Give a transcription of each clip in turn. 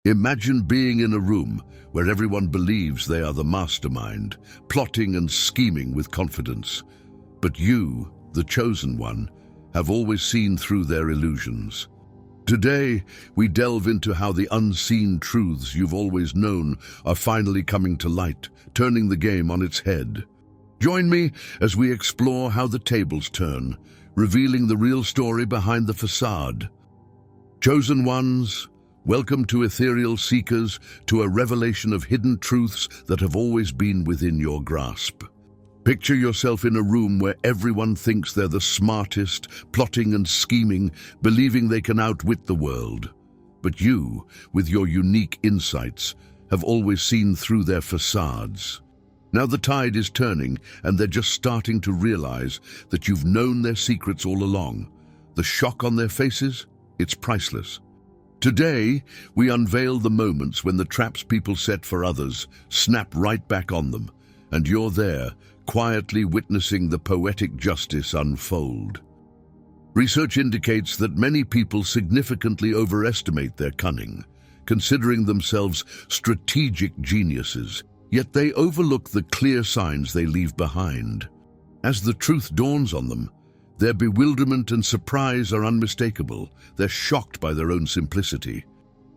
Imagine being in a room where everyone believes they are the mastermind, plotting and scheming with confidence. But you, the chosen one, have always seen through their illusions. Today, we delve into how the unseen truths you've always known are finally coming to light, turning the game on its head. Join me as we explore how the tables turn, revealing the real story behind the facade. Chosen ones, welcome to Ethereal Seekers, to a revelation of hidden truths that have always been within your grasp. Picture yourself in a room where everyone thinks they're the smartest, plotting and scheming, believing they can outwit the world. But you, with your unique insights, have always seen through their facades. Now the tide is turning, and they're just starting to realize that you've known their secrets all along. The shock on their faces? It's priceless. Today, we unveil the moments when the traps people set for others snap right back on them, and you're there, quietly witnessing the poetic justice unfold. Research indicates that many people significantly overestimate their cunning, considering themselves strategic geniuses, yet they overlook the clear signs they leave behind. As the truth dawns on them, their bewilderment and surprise are unmistakable. They're shocked by their own simplicity.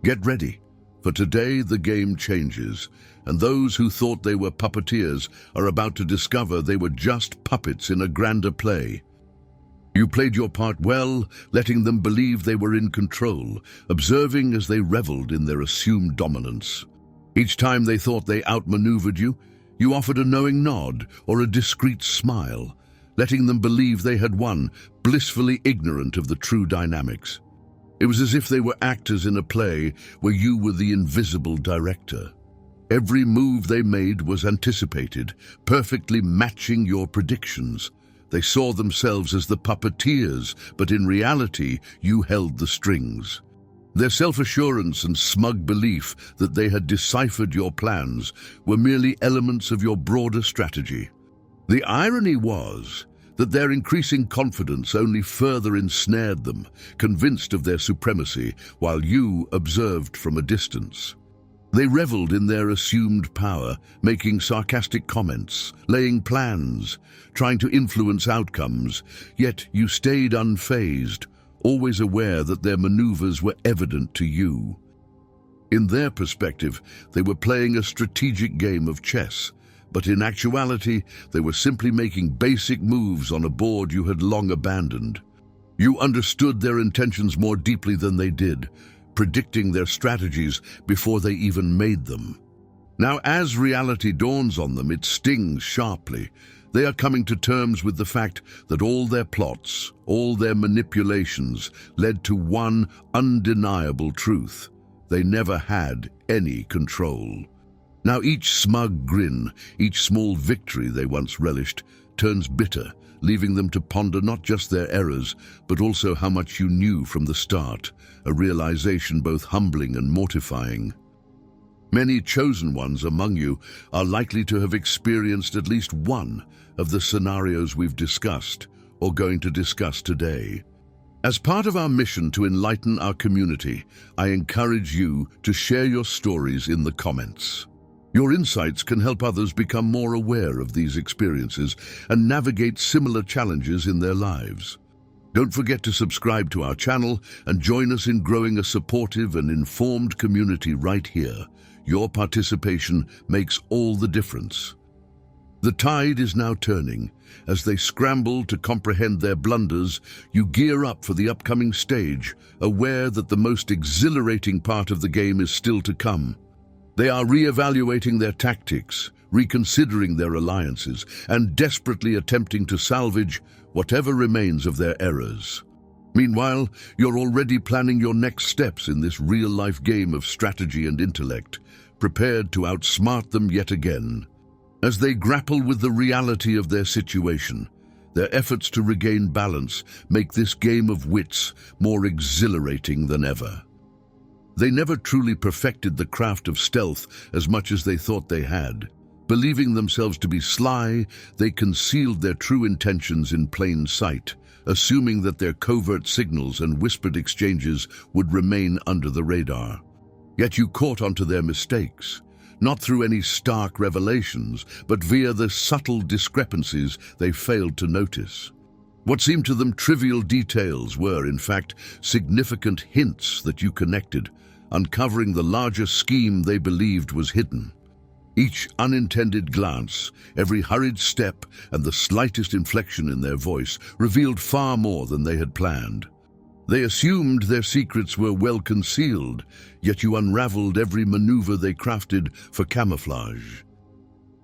Get ready, for today the game changes, and those who thought they were puppeteers are about to discover they were just puppets in a grander play. You played your part well, letting them believe they were in control, observing as they reveled in their assumed dominance. Each time they thought they outmaneuvered you, you offered a knowing nod or a discreet smile, letting them believe they had won, blissfully ignorant of the true dynamics. It was as if they were actors in a play where you were the invisible director. Every move they made was anticipated, perfectly matching your predictions. They saw themselves as the puppeteers, but in reality, you held the strings. Their self-assurance and smug belief that they had deciphered your plans were merely elements of your broader strategy. The irony was that their increasing confidence only further ensnared them, convinced of their supremacy, while you observed from a distance. They reveled in their assumed power, making sarcastic comments, laying plans, trying to influence outcomes, yet you stayed unfazed, always aware that their maneuvers were evident to you. In their perspective, they were playing a strategic game of chess, but in actuality, they were simply making basic moves on a board you had long abandoned. You understood their intentions more deeply than they did, predicting their strategies before they even made them. Now, as reality dawns on them, it stings sharply. They are coming to terms with the fact that all their plots, all their manipulations, led to one undeniable truth. They never had any control. Now each smug grin, each small victory they once relished, turns bitter, leaving them to ponder not just their errors, but also how much you knew from the start, a realization both humbling and mortifying. Many chosen ones among you are likely to have experienced at least one of the scenarios we've discussed, or going to discuss today. As part of our mission to enlighten our community, I encourage you to share your stories in the comments. Your insights can help others become more aware of these experiences and navigate similar challenges in their lives. Don't forget to subscribe to our channel and join us in growing a supportive and informed community right here. Your participation makes all the difference. The tide is now turning. As they scramble to comprehend their blunders, you gear up for the upcoming stage, aware that the most exhilarating part of the game is still to come. They are re-evaluating their tactics, reconsidering their alliances, and desperately attempting to salvage whatever remains of their errors. Meanwhile, you're already planning your next steps in this real-life game of strategy and intellect, prepared to outsmart them yet again. As they grapple with the reality of their situation, their efforts to regain balance make this game of wits more exhilarating than ever. They never truly perfected the craft of stealth as much as they thought they had. Believing themselves to be sly, they concealed their true intentions in plain sight, assuming that their covert signals and whispered exchanges would remain under the radar. Yet you caught onto their mistakes, not through any stark revelations, but via the subtle discrepancies they failed to notice. What seemed to them trivial details were, in fact, significant hints that you connected, uncovering the larger scheme they believed was hidden. Each unintended glance, every hurried step, and the slightest inflection in their voice revealed far more than they had planned. They assumed their secrets were well concealed, yet you unraveled every maneuver they crafted for camouflage.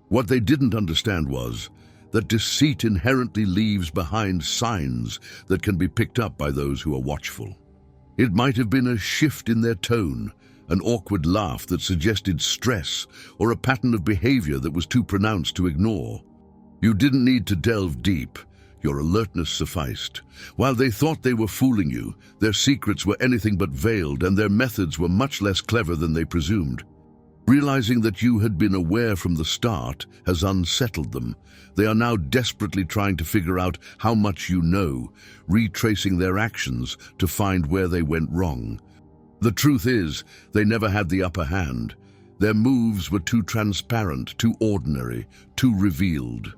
What they didn't understand was that deceit inherently leaves behind signs that can be picked up by those who are watchful. It might have been a shift in their tone, an awkward laugh that suggested stress, or a pattern of behavior that was too pronounced to ignore. You didn't need to delve deep. Your alertness sufficed. While they thought they were fooling you, their secrets were anything but veiled, and their methods were much less clever than they presumed. Realizing that you had been aware from the start has unsettled them. They are now desperately trying to figure out how much you know, retracing their actions to find where they went wrong. The truth is, they never had the upper hand. Their moves were too transparent, too ordinary, too revealed.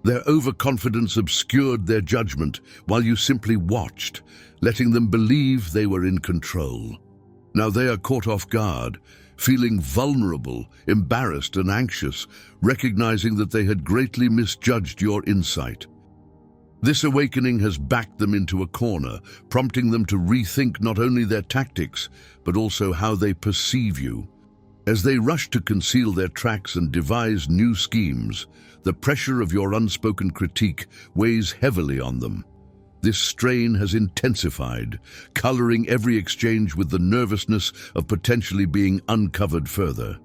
Their overconfidence obscured their judgment while you simply watched, letting them believe they were in control. Now they are caught off guard, feeling vulnerable, embarrassed and anxious, recognizing that they had greatly misjudged your insight. This awakening has backed them into a corner, prompting them to rethink not only their tactics, but also how they perceive you. As they rush to conceal their tracks and devise new schemes, the pressure of your unspoken critique weighs heavily on them. This strain has intensified, coloring every exchange with the nervousness of potentially being uncovered further.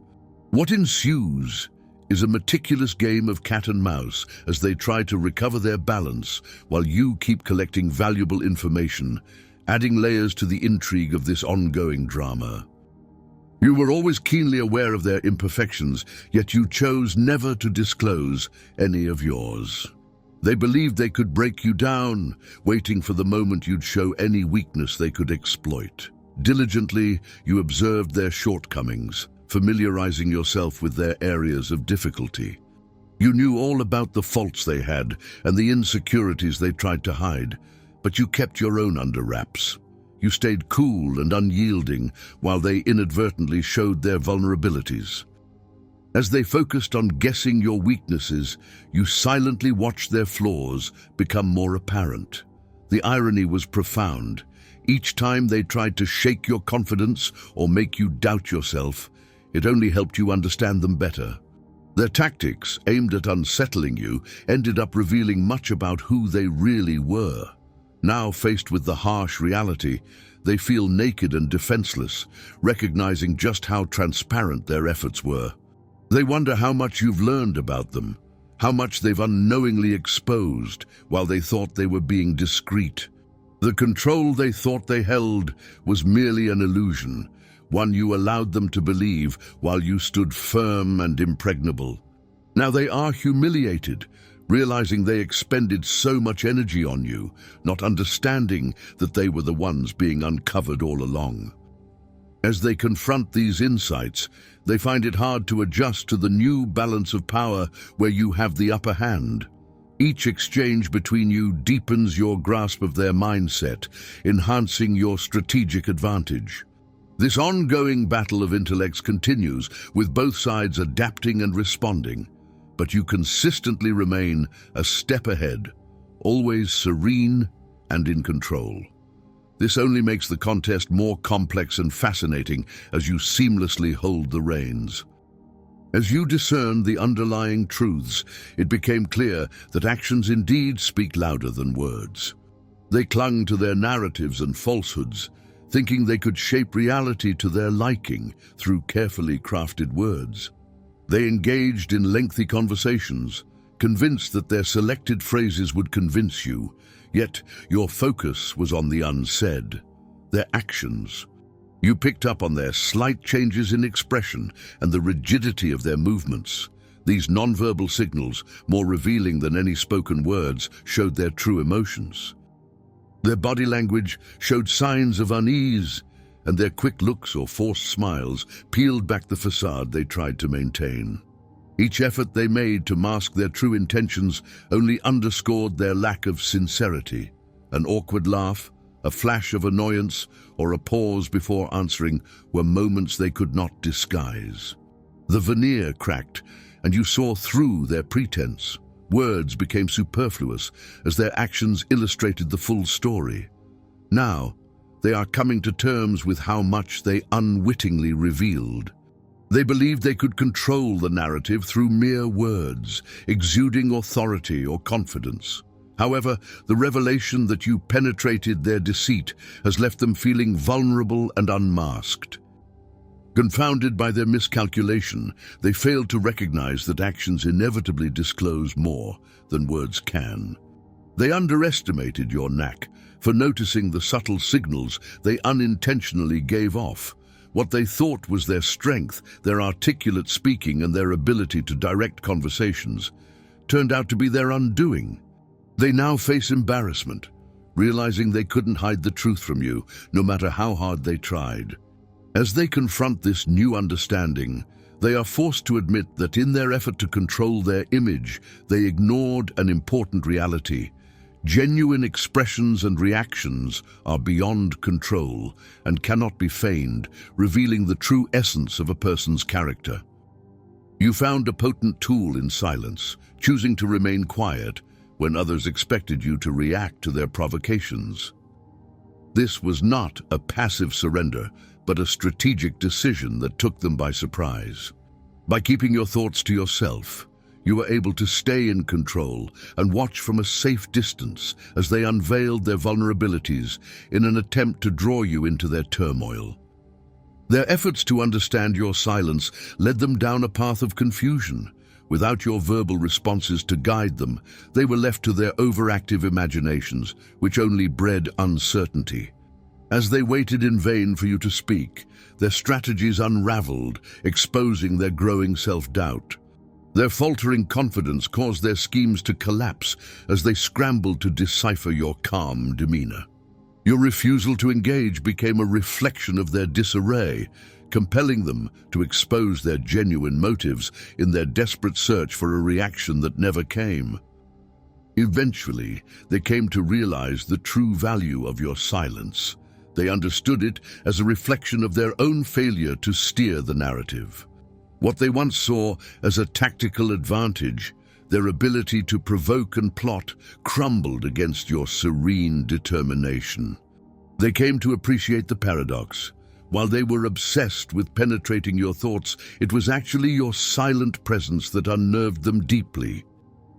What ensues is a meticulous game of cat and mouse as they try to recover their balance while you keep collecting valuable information, adding layers to the intrigue of this ongoing drama. You were always keenly aware of their imperfections, yet you chose never to disclose any of yours. They believed they could break you down, waiting for the moment you'd show any weakness they could exploit. Diligently, you observed their shortcomings, familiarizing yourself with their areas of difficulty. You knew all about the faults they had and the insecurities they tried to hide, but you kept your own under wraps. You stayed cool and unyielding while they inadvertently showed their vulnerabilities. As they focused on guessing your weaknesses, you silently watched their flaws become more apparent. The irony was profound. Each time they tried to shake your confidence or make you doubt yourself, it only helped you understand them better. Their tactics, aimed at unsettling you, ended up revealing much about who they really were. Now faced with the harsh reality, they feel naked and defenseless, recognizing just how transparent their efforts were. They wonder how much you've learned about them, how much they've unknowingly exposed while they thought they were being discreet. The control they thought they held was merely an illusion, one you allowed them to believe while you stood firm and impregnable. Now they are humiliated, realizing they expended so much energy on you, not understanding that they were the ones being uncovered all along. As they confront these insights, they find it hard to adjust to the new balance of power where you have the upper hand. Each exchange between you deepens your grasp of their mindset, enhancing your strategic advantage. This ongoing battle of intellects continues, with both sides adapting and responding, but you consistently remain a step ahead, always serene and in control. This only makes the contest more complex and fascinating as you seamlessly hold the reins. As you discerned the underlying truths, it became clear that actions indeed speak louder than words. They clung to their narratives and falsehoods, thinking they could shape reality to their liking through carefully crafted words. They engaged in lengthy conversations, convinced that their selected phrases would convince you, yet your focus was on the unsaid, their actions. You picked up on their slight changes in expression and the rigidity of their movements. These nonverbal signals, more revealing than any spoken words, showed their true emotions. Their body language showed signs of unease, and their quick looks or forced smiles peeled back the facade they tried to maintain. Each effort they made to mask their true intentions only underscored their lack of sincerity. An awkward laugh, a flash of annoyance, or a pause before answering were moments they could not disguise. The veneer cracked, and you saw through their pretense. Words became superfluous as their actions illustrated the full story. Now, they are coming to terms with how much they unwittingly revealed. They believed they could control the narrative through mere words, exuding authority or confidence. However, the revelation that you penetrated their deceit has left them feeling vulnerable and unmasked. Confounded by their miscalculation, they failed to recognize that actions inevitably disclose more than words can. They underestimated your knack for noticing the subtle signals they unintentionally gave off. What they thought was their strength, their articulate speaking and their ability to direct conversations, turned out to be their undoing. They now face embarrassment, realizing they couldn't hide the truth from you, no matter how hard they tried. As they confront this new understanding, they are forced to admit that in their effort to control their image, they ignored an important reality. Genuine expressions and reactions are beyond control and cannot be feigned, revealing the true essence of a person's character. You found a potent tool in silence, choosing to remain quiet when others expected you to react to their provocations. This was not a passive surrender, but a strategic decision that took them by surprise. By keeping your thoughts to yourself, you were able to stay in control and watch from a safe distance as they unveiled their vulnerabilities in an attempt to draw you into their turmoil. Their efforts to understand your silence led them down a path of confusion. Without your verbal responses to guide them, they were left to their overactive imaginations, which only bred uncertainty. As they waited in vain for you to speak, their strategies unraveled, exposing their growing self-doubt. Their faltering confidence caused their schemes to collapse as they scrambled to decipher your calm demeanor. Your refusal to engage became a reflection of their disarray, compelling them to expose their genuine motives in their desperate search for a reaction that never came. Eventually, they came to realize the true value of your silence. They understood it as a reflection of their own failure to steer the narrative. What they once saw as a tactical advantage, their ability to provoke and plot, crumbled against your serene determination. They came to appreciate the paradox. While they were obsessed with penetrating your thoughts, it was actually your silent presence that unnerved them deeply.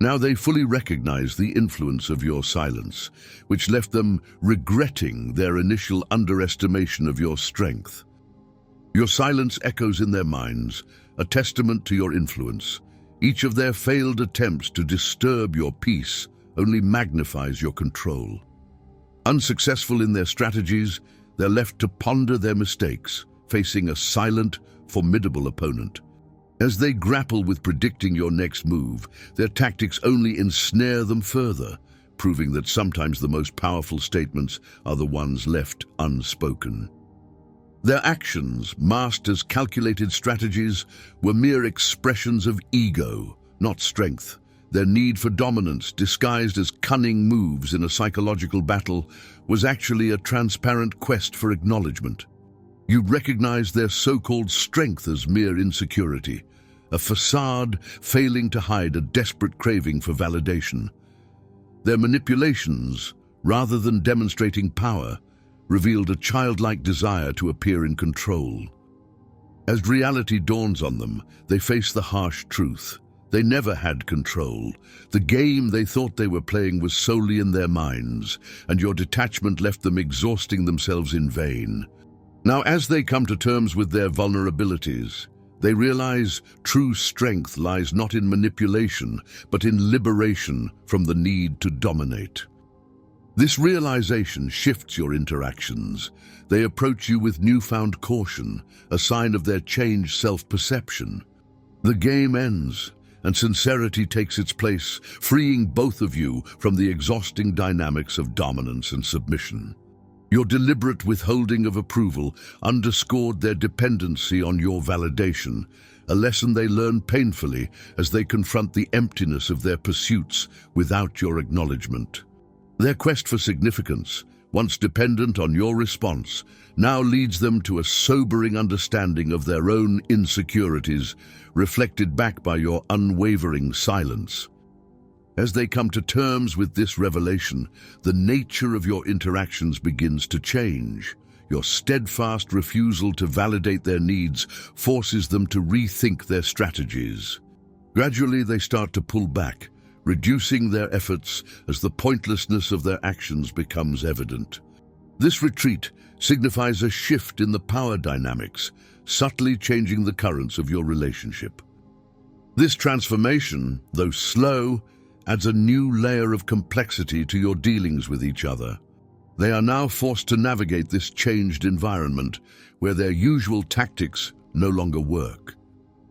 Now they fully recognize the influence of your silence, which left them regretting their initial underestimation of your strength. Your silence echoes in their minds, a testament to your influence. Each of their failed attempts to disturb your peace only magnifies your control. Unsuccessful in their strategies, they're left to ponder their mistakes, facing a silent, formidable opponent. As they grapple with predicting your next move, their tactics only ensnare them further, proving that sometimes the most powerful statements are the ones left unspoken. Their actions, masked as calculated strategies, were mere expressions of ego, not strength. Their need for dominance, disguised as cunning moves in a psychological battle, was actually a transparent quest for acknowledgement. You recognized their so-called strength as mere insecurity, a facade failing to hide a desperate craving for validation. Their manipulations, rather than demonstrating power, revealed a childlike desire to appear in control. As reality dawns on them, they face the harsh truth. They never had control. The game they thought they were playing was solely in their minds, and your detachment left them exhausting themselves in vain. Now, as they come to terms with their vulnerabilities, they realize true strength lies not in manipulation, but in liberation from the need to dominate. This realization shifts your interactions. They approach you with newfound caution, a sign of their changed self-perception. The game ends, and sincerity takes its place, freeing both of you from the exhausting dynamics of dominance and submission. Your deliberate withholding of approval underscored their dependency on your validation, a lesson they learn painfully as they confront the emptiness of their pursuits without your acknowledgement. Their quest for significance, once dependent on your response, now leads them to a sobering understanding of their own insecurities, reflected back by your unwavering silence. As they come to terms with this revelation, the nature of your interactions begins to change. Your steadfast refusal to validate their needs forces them to rethink their strategies. Gradually, they start to pull back, reducing their efforts as the pointlessness of their actions becomes evident. This retreat signifies a shift in the power dynamics, subtly changing the currents of your relationship. This transformation, though slow, adds a new layer of complexity to your dealings with each other. They are now forced to navigate this changed environment where their usual tactics no longer work.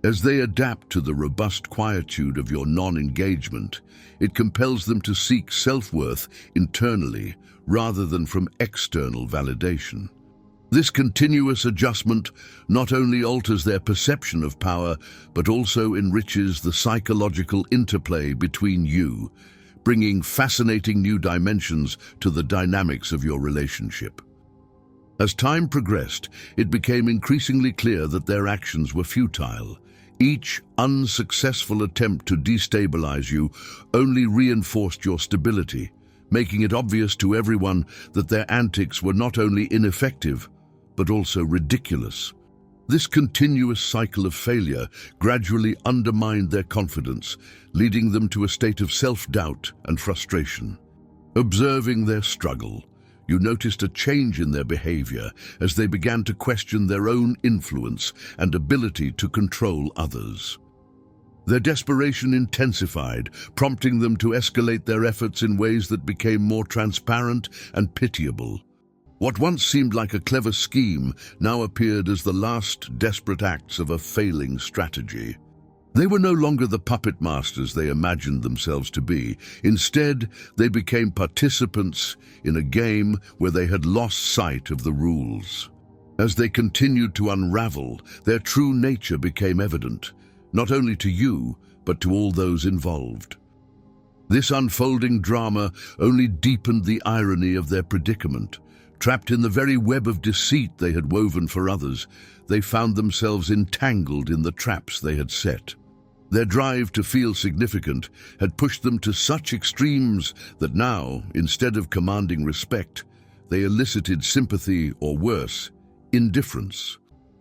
As they adapt to the robust quietude of your non-engagement, it compels them to seek self-worth internally rather than from external validation. This continuous adjustment not only alters their perception of power, but also enriches the psychological interplay between you, bringing fascinating new dimensions to the dynamics of your relationship. As time progressed, it became increasingly clear that their actions were futile. Each unsuccessful attempt to destabilize you only reinforced your stability, making it obvious to everyone that their antics were not only ineffective, but also ridiculous. This continuous cycle of failure gradually undermined their confidence, leading them to a state of self-doubt and frustration. Observing their struggle, you noticed a change in their behavior as they began to question their own influence and ability to control others. Their desperation intensified, prompting them to escalate their efforts in ways that became more transparent and pitiable. What once seemed like a clever scheme now appeared as the last desperate acts of a failing strategy. They were no longer the puppet masters they imagined themselves to be. Instead, they became participants in a game where they had lost sight of the rules. As they continued to unravel, their true nature became evident, not only to you, but to all those involved. This unfolding drama only deepened the irony of their predicament. Trapped in the very web of deceit they had woven for others, they found themselves entangled in the traps they had set. Their drive to feel significant had pushed them to such extremes that now, instead of commanding respect, they elicited sympathy or worse, indifference.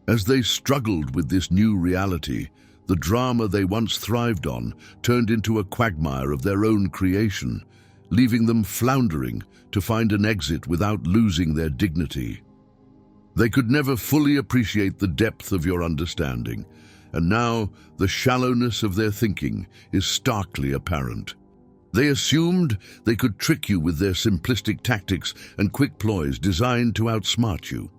As they struggled with this new reality, the drama they once thrived on turned into a quagmire of their own creation, leaving them floundering to find an exit without losing their dignity. They could never fully appreciate the depth of your understanding, and now the shallowness of their thinking is starkly apparent. They assumed they could trick you with their simplistic tactics and quick ploys designed to outsmart you.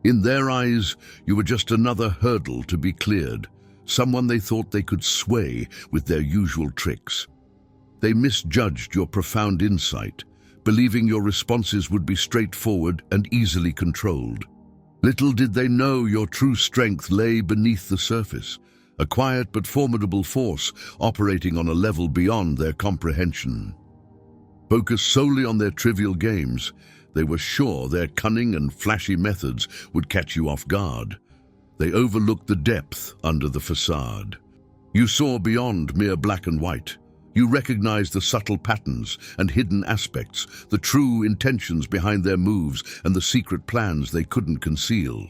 In their eyes, you were just another hurdle to be cleared, someone they thought they could sway with their usual tricks. They misjudged your profound insight, believing your responses would be straightforward and easily controlled. Little did they know your true strength lay beneath the surface, a quiet but formidable force operating on a level beyond their comprehension. Focused solely on their trivial games, they were sure their cunning and flashy methods would catch you off guard. They overlooked the depth under the facade. You saw beyond mere black and white. You recognized the subtle patterns and hidden aspects, the true intentions behind their moves and the secret plans they couldn't conceal.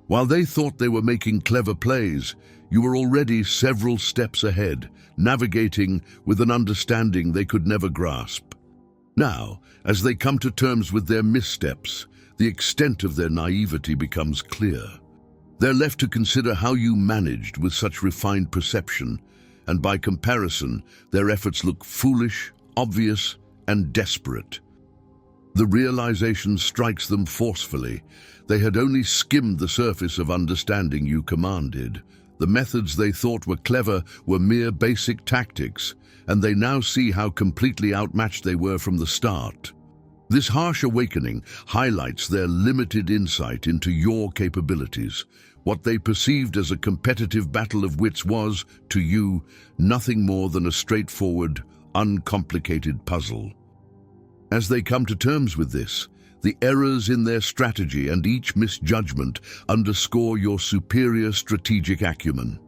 While they thought they were making clever plays, you were already several steps ahead, navigating with an understanding they could never grasp. Now, as they come to terms with their missteps, the extent of their naivety becomes clear. They're left to consider how you managed with such refined perception, and by comparison, their efforts look foolish, obvious, and desperate. The realization strikes them forcefully. They had only skimmed the surface of understanding you commanded. The methods they thought were clever were mere basic tactics, and they now see how completely outmatched they were from the start. This harsh awakening highlights their limited insight into your capabilities. What they perceived as a competitive battle of wits was, to you, nothing more than a straightforward, uncomplicated puzzle. As they come to terms with this, the errors in their strategy and each misjudgment underscore your superior strategic acumen.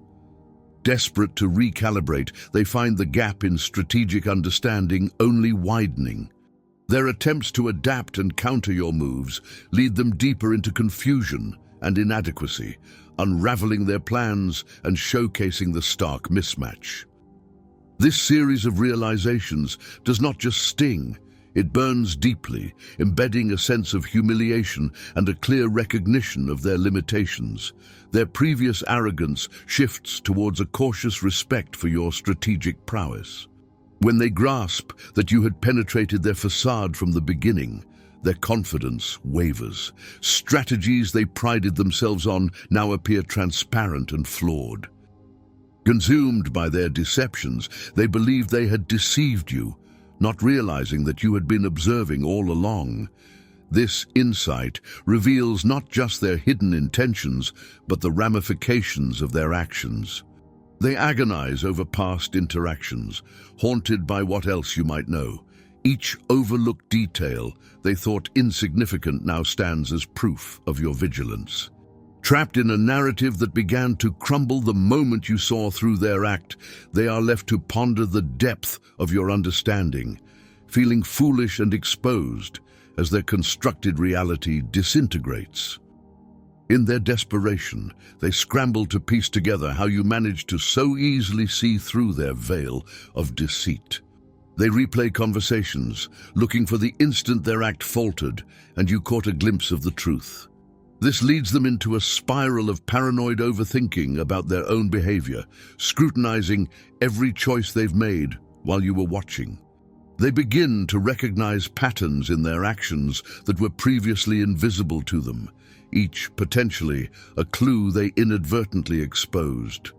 Desperate to recalibrate, they find the gap in strategic understanding only widening. Their attempts to adapt and counter your moves lead them deeper into confusion and inadequacy, unraveling their plans and showcasing the stark mismatch. This series of realizations does not just sting, it burns deeply, embedding a sense of humiliation and a clear recognition of their limitations. Their previous arrogance shifts towards a cautious respect for your strategic prowess. When they grasp that you had penetrated their facade from the beginning, their confidence wavers. Strategies they prided themselves on now appear transparent and flawed. Consumed by their deceptions, they believed they had deceived you, not realizing that you had been observing all along. This insight reveals not just their hidden intentions, but the ramifications of their actions. They agonize over past interactions, haunted by what else you might know. Each overlooked detail they thought insignificant now stands as proof of your vigilance. Trapped in a narrative that began to crumble the moment you saw through their act, they are left to ponder the depth of your understanding, feeling foolish and exposed as their constructed reality disintegrates. In their desperation, they scramble to piece together how you managed to so easily see through their veil of deceit. They replay conversations, looking for the instant their act faltered and you caught a glimpse of the truth. This leads them into a spiral of paranoid overthinking about their own behavior, scrutinizing every choice they've made while you were watching. They begin to recognize patterns in their actions that were previously invisible to them, each potentially a clue they inadvertently exposed.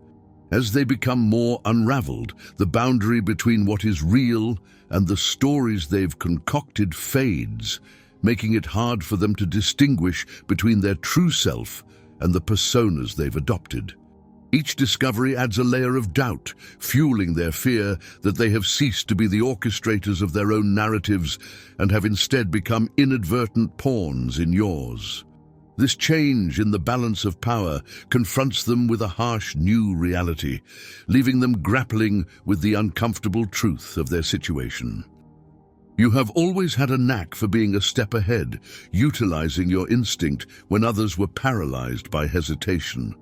As they become more unraveled, the boundary between what is real and the stories they've concocted fades, making it hard for them to distinguish between their true self and the personas they've adopted. Each discovery adds a layer of doubt, fueling their fear that they have ceased to be the orchestrators of their own narratives and have instead become inadvertent pawns in yours. This change in the balance of power confronts them with a harsh new reality, leaving them grappling with the uncomfortable truth of their situation. You have always had a knack for being a step ahead, utilizing your instinct when others were paralyzed by hesitation.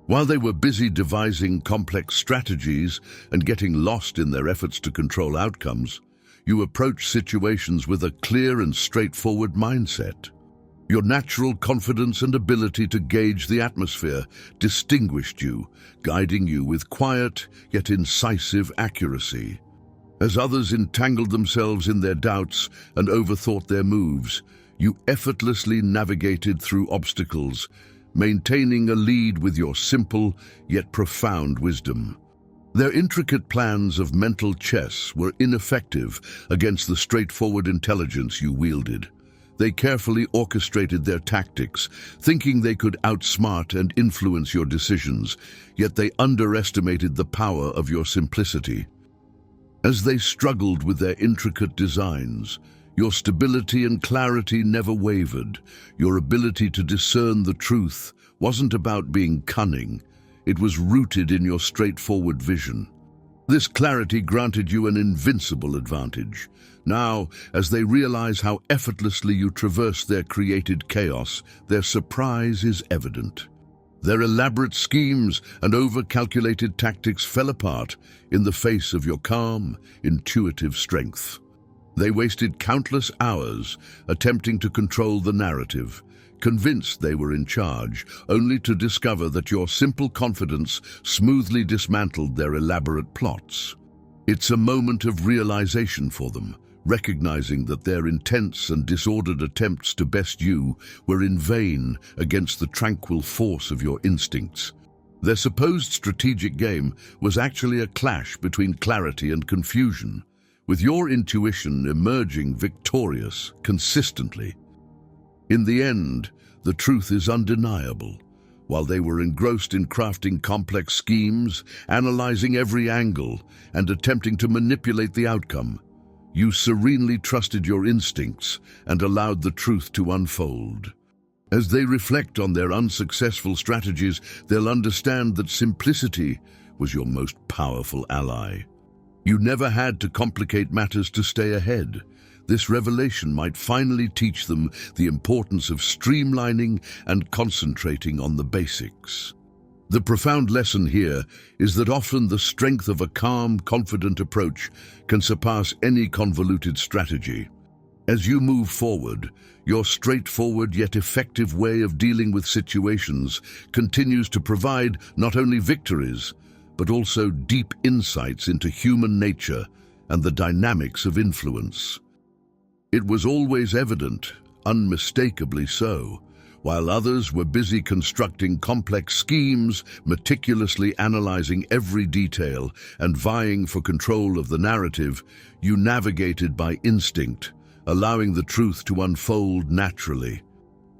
While they were busy devising complex strategies and getting lost in their efforts to control outcomes, you approached situations with a clear and straightforward mindset. Your natural confidence and ability to gauge the atmosphere distinguished you, guiding you with quiet yet incisive accuracy. As others entangled themselves in their doubts and overthought their moves, you effortlessly navigated through obstacles, maintaining a lead with your simple yet profound wisdom. Their intricate plans of mental chess were ineffective against the straightforward intelligence you wielded. They carefully orchestrated their tactics, thinking they could outsmart and influence your decisions, yet they underestimated the power of your simplicity. As they struggled with their intricate designs, your stability and clarity never wavered. Your ability to discern the truth wasn't about being cunning, it was rooted in your straightforward vision. This clarity granted you an invincible advantage. Now, as they realize how effortlessly you traverse their created chaos, their surprise is evident. Their elaborate schemes and over-calculated tactics fell apart in the face of your calm, intuitive strength. They wasted countless hours attempting to control the narrative, convinced they were in charge, only to discover that your simple confidence smoothly dismantled their elaborate plots. It's a moment of realization for them, recognizing that their intense and disordered attempts to best you were in vain against the tranquil force of your instincts. Their supposed strategic game was actually a clash between clarity and confusion, with your intuition emerging victorious consistently. In the end, the truth is undeniable. While they were engrossed in crafting complex schemes, analyzing every angle, and attempting to manipulate the outcome, you serenely trusted your instincts and allowed the truth to unfold. As they reflect on their unsuccessful strategies, they'll understand that simplicity was your most powerful ally. You never had to complicate matters to stay ahead. This revelation might finally teach them the importance of streamlining and concentrating on the basics. The profound lesson here is that often the strength of a calm, confident approach can surpass any convoluted strategy. As you move forward, your straightforward yet effective way of dealing with situations continues to provide not only victories, but also deep insights into human nature and the dynamics of influence. It was always evident, unmistakably so, while others were busy constructing complex schemes, meticulously analyzing every detail, and vying for control of the narrative, you navigated by instinct, allowing the truth to unfold naturally.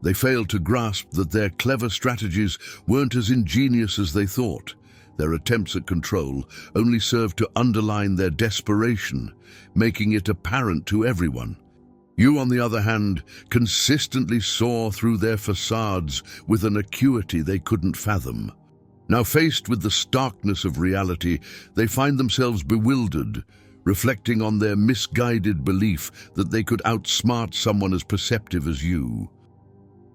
They failed to grasp that their clever strategies weren't as ingenious as they thought. Their attempts at control only served to underline their desperation, making it apparent to everyone. You, on the other hand, consistently saw through their facades with an acuity they couldn't fathom. Now faced with the starkness of reality, they find themselves bewildered, reflecting on their misguided belief that they could outsmart someone as perceptive as you.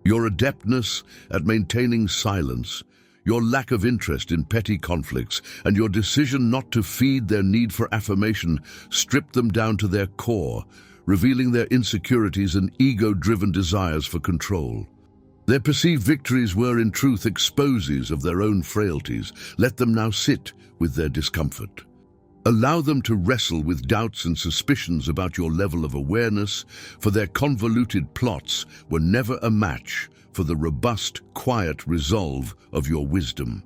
Your adeptness at maintaining silence, your lack of interest in petty conflicts, and your decision not to feed their need for affirmation stripped them down to their core, revealing their insecurities and ego-driven desires for control. Their perceived victories were in truth exposes of their own frailties. Let them now sit with their discomfort. Allow them to wrestle with doubts and suspicions about your level of awareness, for their convoluted plots were never a match for the robust, quiet resolve of your wisdom.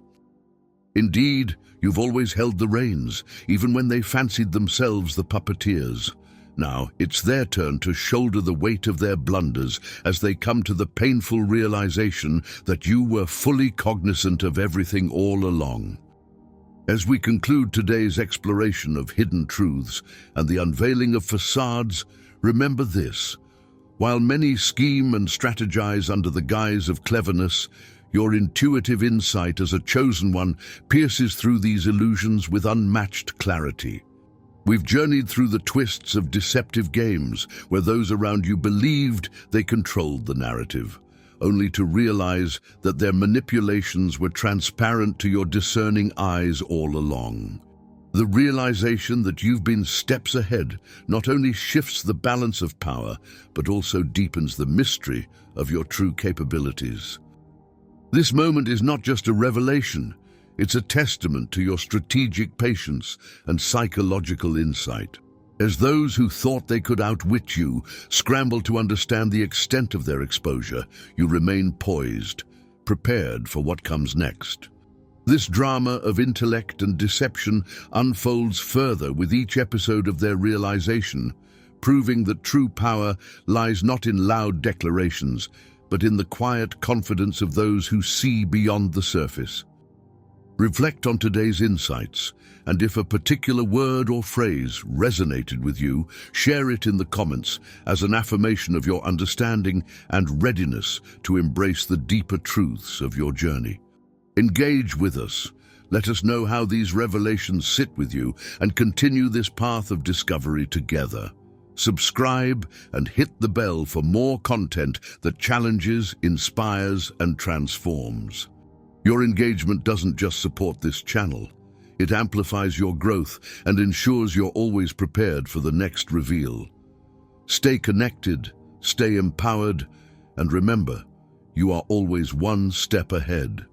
Indeed, you've always held the reins, even when they fancied themselves the puppeteers. Now, it's their turn to shoulder the weight of their blunders as they come to the painful realization that you were fully cognizant of everything all along. As we conclude today's exploration of hidden truths and the unveiling of facades, remember this: while many scheme and strategize under the guise of cleverness, your intuitive insight as a chosen one pierces through these illusions with unmatched clarity. We've journeyed through the twists of deceptive games where those around you believed they controlled the narrative, only to realize that their manipulations were transparent to your discerning eyes all along. The realization that you've been steps ahead not only shifts the balance of power, but also deepens the mystery of your true capabilities. This moment is not just a revelation, it's a testament to your strategic patience and psychological insight. As those who thought they could outwit you scramble to understand the extent of their exposure, you remain poised, prepared for what comes next. This drama of intellect and deception unfolds further with each episode of their realization, proving that true power lies not in loud declarations, but in the quiet confidence of those who see beyond the surface. Reflect on today's insights, and if a particular word or phrase resonated with you, share it in the comments as an affirmation of your understanding and readiness to embrace the deeper truths of your journey. Engage with us. Let us know how these revelations sit with you and continue this path of discovery together. Subscribe and hit the bell for more content that challenges, inspires, and transforms. Your engagement doesn't just support this channel. It amplifies your growth and ensures you're always prepared for the next reveal. Stay connected, stay empowered, and remember, you are always one step ahead.